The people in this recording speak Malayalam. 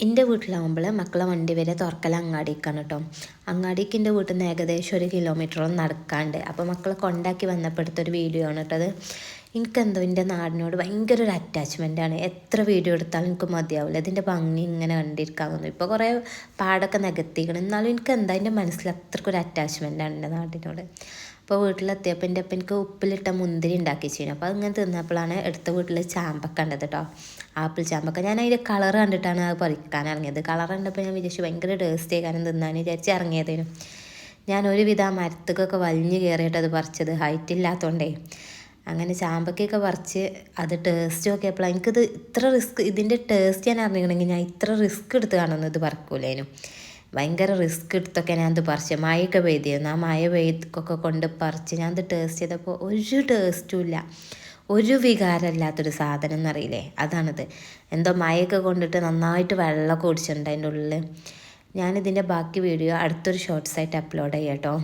എൻ്റെ വീട്ടിലാവുമ്പോൾ മക്കളെ വണ്ടി വരെ തുറക്കൽ അങ്ങാടിക്കാണ് കേട്ടോ. അങ്ങാടിക്ക് എൻ്റെ വീട്ടിൽ നിന്ന് ഏകദേശം 1 കിലോമീറ്ററോളം നടക്കാണ്ട്. അപ്പോൾ മക്കളെ കൊണ്ടാക്കി വന്നപ്പോൾ എടുത്തൊരു വീഡിയോ ആണ് കേട്ടത്. എനിക്കെന്തോ എൻ്റെ നാടിനോട് ഭയങ്കര ഒരു അറ്റാച്ച്മെൻറ്റാണ്. എത്ര വീഡിയോ എടുത്താലും എനിക്ക് മതിയാവില്ല. ഇതിൻ്റെ ഭംഗി ഇങ്ങനെ കണ്ടിരിക്കാൻ തോന്നും. ഇപ്പോൾ കുറേ പാടൊക്കെ നികത്തിക്കണം, എന്നാലും എനിക്ക് എന്താ എൻ്റെ മനസ്സിൽ അത്രയ്ക്കൊരു അറ്റാച്ച്മെൻറ്റാണ് എൻ്റെ നാടിനോട്. അപ്പോൾ വീട്ടിലെത്തിയപ്പോൾ എൻ്റെ അപ്പം എനിക്ക് ഉപ്പിലിട്ട മുന്തിരി ഉണ്ടാക്കി വെച്ചിരുന്നു. അപ്പോൾ അതിങ്ങനെ തിന്നപ്പോഴാണ് അടുത്ത വീട്ടിൽ ചാമ്പക്ക കണ്ടത് കേട്ടോ. ആപ്പിൾ ചാമ്പക്ക. ഞാൻ അതിൻ്റെ കളർ കണ്ടിട്ടാണ് അത് പറിക്കാൻ ഇറങ്ങിയത്. കളർ കണ്ടപ്പോൾ ഞാൻ വിചാരിച്ചു ഭയങ്കര ടേസ്റ്റ് കാരണം തിന്നാൻ വിചാരിച്ച് ഇറങ്ങിയതേനു. ഞാൻ ഒരുവിധം ആ മരത്തേക്കൊക്കെ വലിഞ്ഞ് കയറിയിട്ട് അത് പറിച്ചത്, ഹൈറ്റ് ഇല്ലാത്തതുകൊണ്ടേ. അങ്ങനെ ചാമ്പക്കൊക്കെ പറിച്ച് അത് ടേസ്റ്റ് നോക്കിയപ്പോഴാണ് എനിക്കിത് ഇത്ര റിസ്ക്, ഇതിൻ്റെ ടേസ്റ്റ് ഞാൻ അറിഞ്ഞിട്ടുണ്ടെങ്കിൽ ഞാൻ ഇത്ര റിസ്ക് എടുത്ത് കാണുന്നത് ഇത് പറിക്കൂലേനു. ഭയങ്കര റിസ്ക് എടുത്തൊക്കെ ഞാനത് പറിച്ച്. മഴയൊക്കെ പെയ്തിരുന്നു. ആ മഴ പെയ്തൊക്കെ കൊണ്ട് പറിച്ച് ഞാനത് ടേസ്റ്റ് ചെയ്തപ്പോൾ ഒരു ടേസ്റ്റും ഇല്ല. ഒരു വികാരമില്ലാത്തൊരു സാധനം എന്നറിയില്ലേ, അതാണിത്. എന്തോ മഴയൊക്കെ കൊണ്ടിട്ട് നന്നായിട്ട് വെള്ളമൊക്കെ കുടിച്ചിട്ടുണ്ട് അതിൻ്റെ ഉള്ളിൽ. ഞാനിതിൻ്റെ ബാക്കി വീഡിയോ അടുത്തൊരു ഷോർട്സായിട്ട് അപ്ലോഡ് ചെയ്യാം കേട്ടോ.